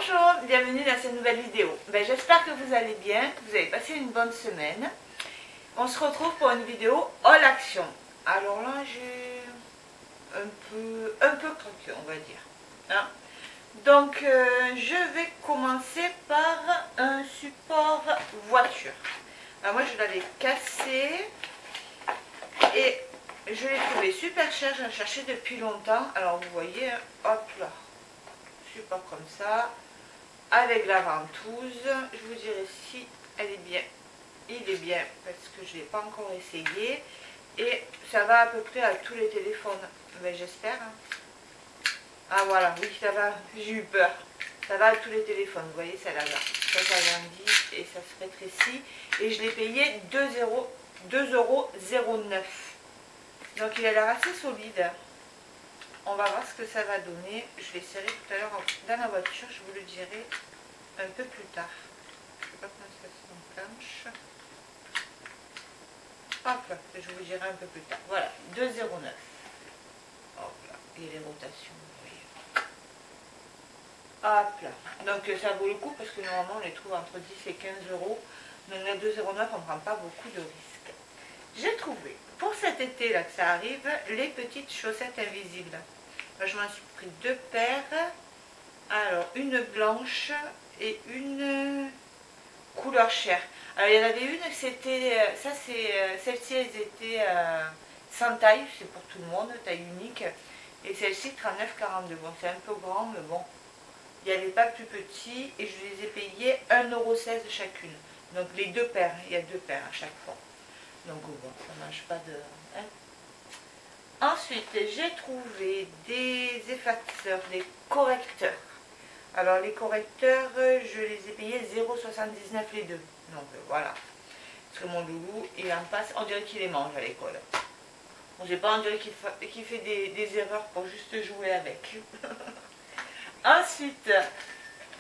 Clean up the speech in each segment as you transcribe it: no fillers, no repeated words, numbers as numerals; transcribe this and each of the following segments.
Bonjour, bienvenue dans cette nouvelle vidéo. J'espère que vous allez bien, que vous avez passé une bonne semaine. On se retrouve pour une vidéo all action. Alors là, j'ai un peu craqué, on va dire. Hein? Donc, je vais commencer par un support voiture. Alors moi, je l'avais cassé et je l'ai trouvé super cher. Je l'ai cherché depuis longtemps. Alors, vous voyez, hop là. Support comme ça, avec la ventouse. Je vous dirai si elle est bien. Il est bien parce que je ne l'ai pas encore essayé. Et ça va à peu près à tous les téléphones. J'espère. Ah voilà, oui, ça va. J'ai eu peur. Ça va à tous les téléphones. Vous voyez, ça là-bas. Ça s'agrandit et ça se rétrécit. Et je l'ai payé 2,09 €. Donc il a l'air assez solide. On va voir ce que ça va donner. Je l'essaierai tout à l'heure dans la voiture. Je vous le dirai un peu plus tard. Je ne sais pas comment ça s'enclenche. Hop là, je vous dirai un peu plus tard. Voilà, 2,09 €. Hop là, et les rotations, vous voyez. Hop là. Donc ça vaut le coup parce que normalement on les trouve entre 10 et 15 €. Donc à 2,09 €, on ne prend pas beaucoup de risques. J'ai trouvé, pour cet été là que ça arrive, les petites chaussettes invisibles. Je m'en suis pris 2 paires. Alors, une blanche et une couleur chair. Alors, il y en avait une, c'était... Celles-ci, elles étaient sans taille, c'est pour tout le monde, taille unique. Et celle-ci, 39,42 €. Bon, c'est un peu grand, mais bon. Il n'y avait pas plus petit et je les ai payées 1,16 € chacune. Donc, les 2 paires, il y a 2 paires à chaque fois. Donc, bon, ça ne mange pas de... Hein. Ensuite, j'ai trouvé des effacteurs, des correcteurs. Alors, les correcteurs, je les ai payés 0,79 € les deux. Donc, voilà. Parce que mon loulou, il en passe, on dirait qu'il les mange à l'école. Bon, j'ai pas, on dirait qu'il fait des erreurs pour juste jouer avec. Ensuite,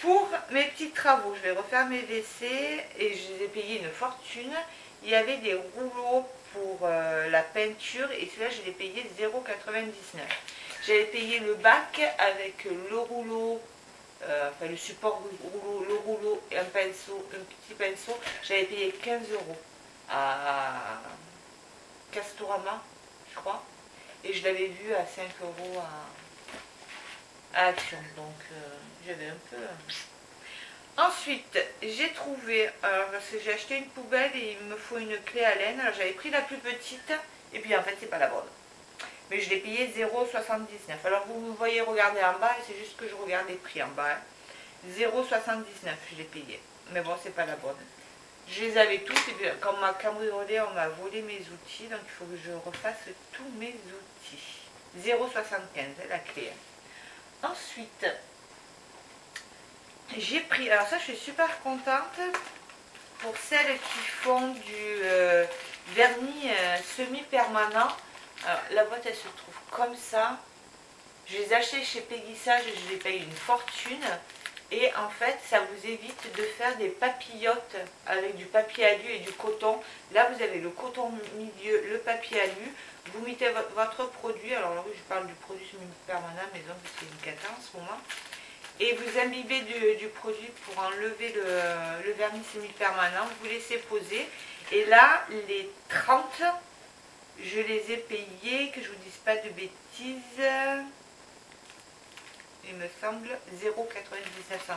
pour mes petits travaux, je vais refaire mes WC et je les ai payés une fortune. Il y avait des rouleaux pour la peinture et celui-là je l'ai payé 0,99 €. J'avais payé le bac avec le rouleau, enfin le support rouleau, le rouleau et un pinceau, un petit pinceau. J'avais payé 15 € à Castorama, je crois. Et je l'avais vu à 5 € à Action. Donc j'avais un peu... Ensuite, j'ai trouvé, parce que j'ai acheté une poubelle et il me faut une clé à laine. Alors j'avais pris la plus petite et puis en fait c'est pas la bonne. Mais je l'ai payé 0,79 €. Alors vous me voyez regarder en bas et c'est juste que je regarde les prix en bas. 0,79 € je l'ai payé. Mais bon, c'est pas la bonne. Je les avais tous et puis quand on m'a cambriolé, on m'a volé mes outils. Donc il faut que je refasse tous mes outils. 0,75 € la clé. Ensuite... j'ai pris, alors ça je suis super contente pour celles qui font du vernis semi-permanent. Alors la boîte elle se trouve comme ça. Je les ai achetées chez Péguissage et je les paye une fortune. Et en fait ça vous évite de faire des papillotes avec du papier alu et du coton. Là vous avez le coton au milieu, le papier alu. Vous mettez votre produit, alors là oui je parle du produit semi-permanent mais donc c'est une cata en ce moment. Et vous imbibez du produit pour enlever le vernis semi-permanent. Vous laissez poser. Et là, les 30, je les ai payés, que je ne vous dise pas de bêtises, il me semble 0,99 €.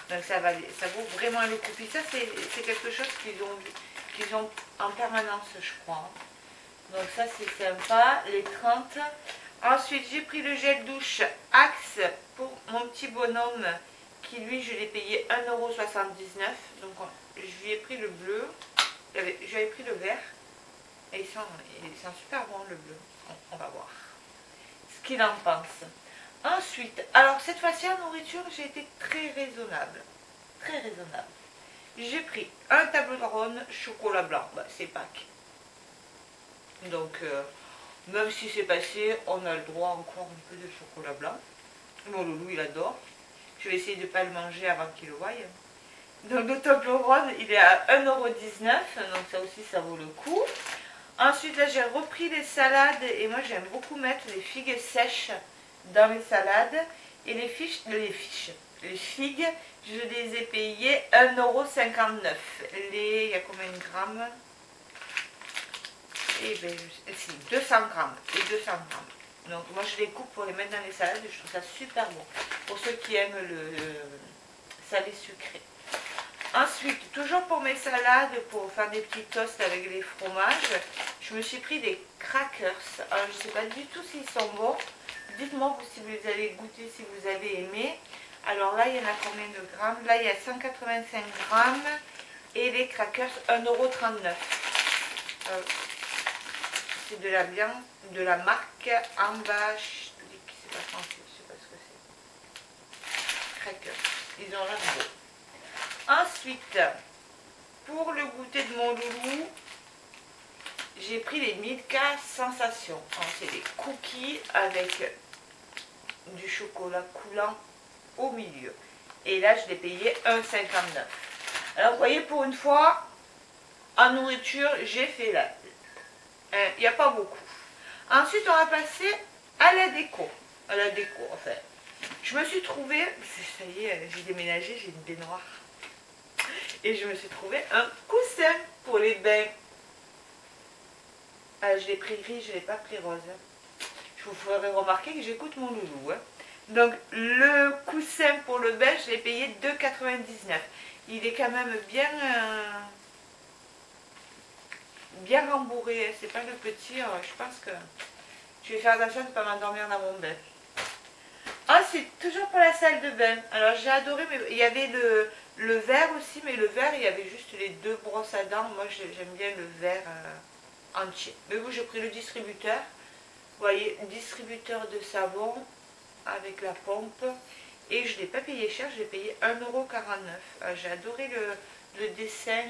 Donc ça vaut vraiment le coup. Puis ça, c'est quelque chose qu'ils ont en permanence, je crois. Donc ça, c'est sympa. Les 30. Ensuite, j'ai pris le gel douche Axe pour mon petit bonhomme qui, lui, je l'ai payé 1,79 €. Donc, je lui ai pris le bleu. J'avais pris le vert. Et il sent super bon, le bleu. On va voir ce qu'il en pense. Ensuite, alors cette fois-ci en nourriture, j'ai été très raisonnable. Très raisonnable. J'ai pris un Toblerone chocolat blanc. Bah, c'est Pâques. Donc... même si c'est passé, on a le droit encore un peu de chocolat blanc. Mon loulou, il adore. Je vais essayer de ne pas le manger avant qu'il le voie. Donc le Toblerone, il est à 1,19 €. Donc ça aussi, ça vaut le coup. Ensuite, là, j'ai repris les salades. Et moi, j'aime beaucoup mettre les figues sèches dans les salades. Et les fiches, Les figues, je les ai payées 1,59 €. Il y a combien de grammes? Eh bien, si, 200 grammes. Et 200 grammes. Donc moi je les coupe pour les mettre dans les salades, je trouve ça super bon. Pour ceux qui aiment le salé sucré. Ensuite, toujours pour mes salades, pour faire des petits toasts avec les fromages, je me suis pris des crackers. Alors je ne sais pas du tout s'ils sont bons. Dites-moi si vous allez goûter, si vous avez aimé. Alors là, il y en a combien de grammes? Là, il y a 185 grammes. Et les crackers, 1,39 €. C'est de la viande, de la marque Ambash. C'est pas français, je sais pas ce que c'est. Crackers. Ils ont l'air beaux. Ensuite, pour le goûter de mon loulou, j'ai pris les Milka Sensation. C'est des cookies avec du chocolat coulant au milieu. Et là, je l'ai payé 1,59 €. Alors, vous voyez, pour une fois, en nourriture, j'ai fait là. Il n'y a pas beaucoup. Ensuite, on va passer à la déco. À la déco, en fait. Je me suis trouvée, ça y est, j'ai déménagé, j'ai une baignoire. Et je me suis trouvé un coussin pour les bains. Ah, je l'ai pris gris, je ne l'ai pas pris rose. Je vous ferai remarquer que j'écoute mon loulou. Hein. Donc, le coussin pour le bain, je l'ai payé 2,99 €. Il est quand même bien rembourré. C'est pas le petit. Je pense que je vais faire attention de ne pas m'endormir dans mon bain. Ensuite, toujours pour la salle de bain. Alors, j'ai adoré, mais il y avait le vert aussi, mais le vert, il y avait juste les 2 brosses à dents. Moi, j'aime bien le vert entier. Mais vous, j'ai pris le distributeur. Vous voyez, distributeur de savon avec la pompe. Et je ne l'ai pas payé cher, je l'ai payé 1,49 €. J'ai adoré le dessin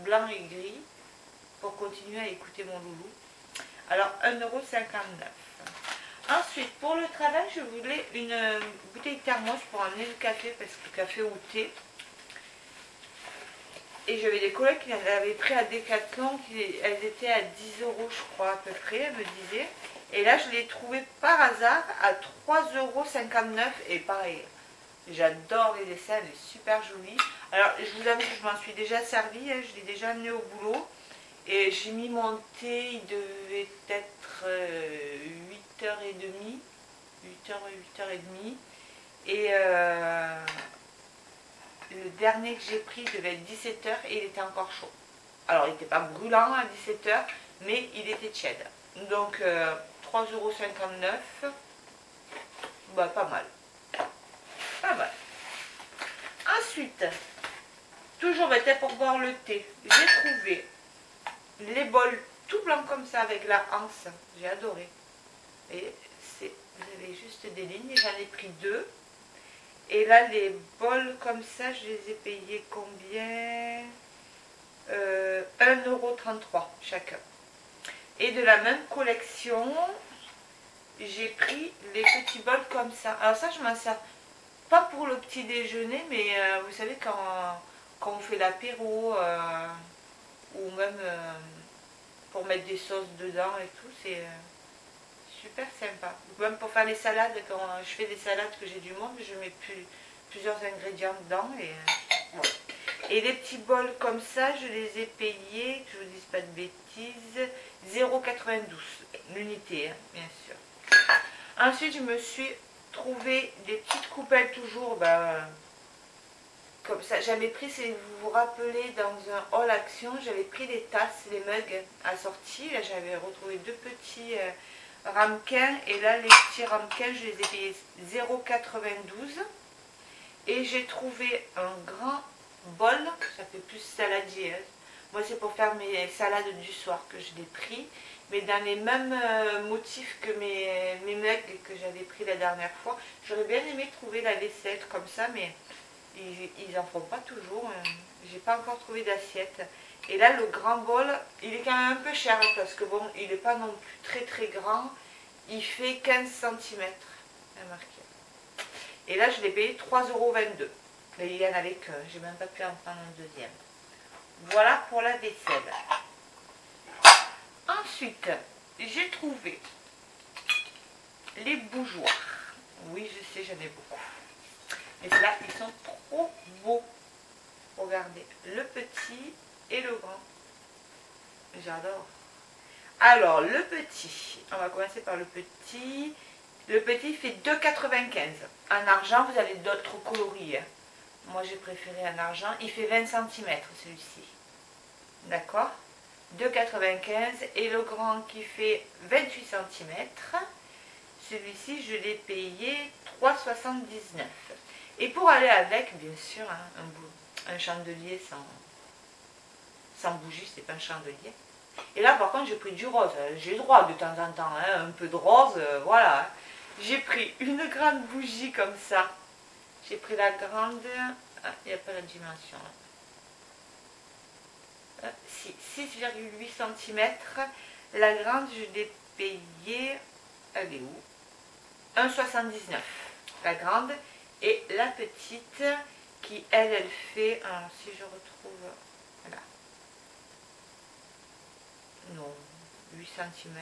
blanc et gris pour continuer à écouter mon loulou. Alors, 1,59 €. Ensuite, pour le travail, je voulais une bouteille thermos pour amener le café, parce que le café ou thé. Et j'avais des collègues qui l'avaient pris à Decathlon, elles étaient à 10 € je crois à peu près, elles me disaient. Et là, je l'ai trouvé par hasard à 3,59 € et pareil. J'adore les dessins, elle est super jolie. Alors, je vous avoue que je m'en suis déjà servi, hein, je l'ai déjà amené au boulot. Et j'ai mis mon thé, il devait être 8h30. 8h, 8h30. Et le dernier que j'ai pris devait être 17h et il était encore chaud. Alors, il n'était pas brûlant à 17h, mais il était tiède. Donc, 3,59 €. Bah, pas mal. Pas mal. Ensuite, toujours pour boire le thé, j'ai trouvé les bols tout blancs comme ça avec la anse. J'ai adoré. Et vous avez juste des lignes. J'en ai pris 2. Et là, les bols comme ça, je les ai payés combien 1,33 € chacun. Et de la même collection, j'ai pris les petits bols comme ça. Alors ça, je m'en sers pas pour le petit déjeuner, mais vous savez, quand on fait l'apéro, ou même pour mettre des sauces dedans et tout, c'est super sympa. Même pour faire les salades, quand je fais des salades que j'ai du monde, je mets plusieurs ingrédients dedans. Voilà. Et les petits bols comme ça, je les ai payés, que je vous dise pas de bêtises, 0,92 € l'unité, hein, bien sûr. Ensuite, je me suis trouvé des petites coupelles toujours, comme ça. J'avais pris, si vous vous rappelez, dans un haul action, j'avais pris les tasses, les mugs assortis. Là, j'avais retrouvé 2 petits ramequins. Et là, les petits ramequins, je les ai payés 0,92 €. Et j'ai trouvé un grand bol, ça fait plus saladier. Hein. Moi, c'est pour faire mes salades du soir que je l'ai pris. Mais dans les mêmes motifs que mes mugs que j'avais pris la dernière fois. J'aurais bien aimé trouver la vaisselle comme ça, mais ils n'en font pas toujours. J'ai pas encore trouvé d'assiette. Et là, le grand bol, il est quand même un peu cher parce que bon, il n'est pas non plus très très grand. Il fait 15 cm. Marqué. Et là, je l'ai payé 3,22 €. Mais il y en avait que j'ai même pas pu en prendre un deuxième. Voilà pour la vaisselle. Ensuite, j'ai trouvé les bougeoirs. Oui, je sais, j'en ai beaucoup. Et là, ils sont trop beaux. Regardez, le petit et le grand. J'adore. Alors, le petit, on va commencer par le petit. Le petit fait 2,95. En argent, vous avez d'autres coloris. Hein. Moi, j'ai préféré en argent. Il fait 20 cm, celui-ci. D'accord? 2,95. Et le grand qui fait 28 cm. Celui-ci, je l'ai payé 3,79. Et pour aller avec, bien sûr, hein, un chandelier sans bougie, c'est pas un chandelier. Et là, par contre, j'ai pris du rose. J'ai le droit de temps en temps, hein, un peu de rose, voilà. Hein. J'ai pris une grande bougie comme ça. J'ai pris la grande. Ah, il n'y a pas la dimension. 6,8 cm. La grande, je l'ai payée. Elle est où? 1,79. La grande. Et la petite, qui elle fait. Alors, si je retrouve. Voilà. Non, 8 cm.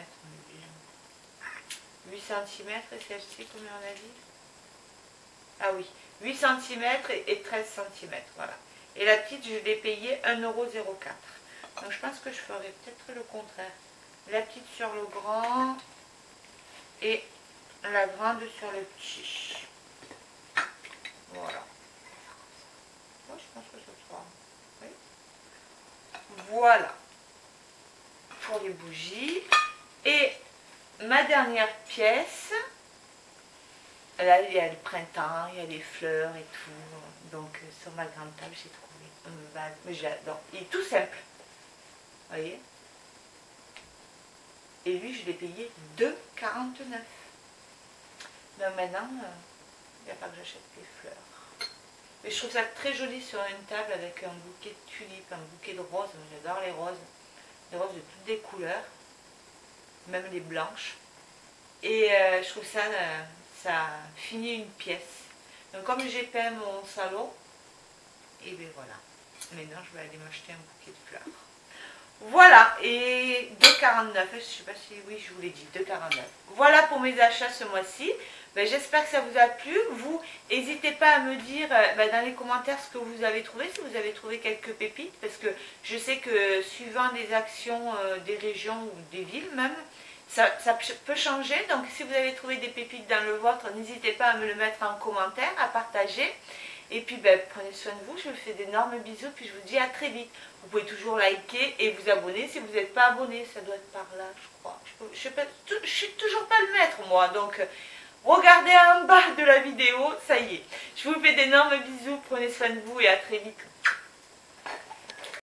8 cm et celle-ci, combien on a dit? Ah oui, 8 cm et 13 cm, voilà. Et la petite, je l'ai payée 1,04 €. Donc je pense que je ferai peut-être le contraire. La petite sur le grand et la grande sur le petit. Voilà. Moi, je pense que ce sera... Oui. Voilà. Pour les bougies. Et ma dernière pièce, là il y a le printemps, il y a les fleurs et tout. Donc sur ma grande table j'ai trouvé un vase, mais j'adore. Il est tout simple. Vous voyez? Et lui je l'ai payé 2,49 €. Donc maintenant, il n'y a pas que j'achète des fleurs. Mais je trouve ça très joli sur une table avec un bouquet de tulipes, un bouquet de roses. J'adore les roses. Des roses de toutes des couleurs. Même les blanches. Et je trouve ça, ça finit une pièce. Donc comme j'ai peint mon salon, et bien voilà. Maintenant je vais aller m'acheter un bouquet de fleurs. Voilà, et 2,49 €, je ne sais pas si oui je vous l'ai dit, 2,49 €. Voilà pour mes achats ce mois-ci. Ben, j'espère que ça vous a plu. Vous, n'hésitez pas à me dire dans les commentaires ce que vous avez trouvé, si vous avez trouvé quelques pépites, parce que je sais que suivant les actions des régions ou des villes même, ça peut changer. Donc si vous avez trouvé des pépites dans le vôtre, n'hésitez pas à me le mettre en commentaire, à partager. Et puis ben, prenez soin de vous, je vous fais d'énormes bisous, puis je vous dis à très vite. Vous pouvez toujours liker et vous abonner si vous n'êtes pas abonné, ça doit être par là je crois. Je ne sais toujours pas le mettre moi, donc regardez en bas de la vidéo, ça y est. Je vous fais d'énormes bisous, prenez soin de vous et à très vite.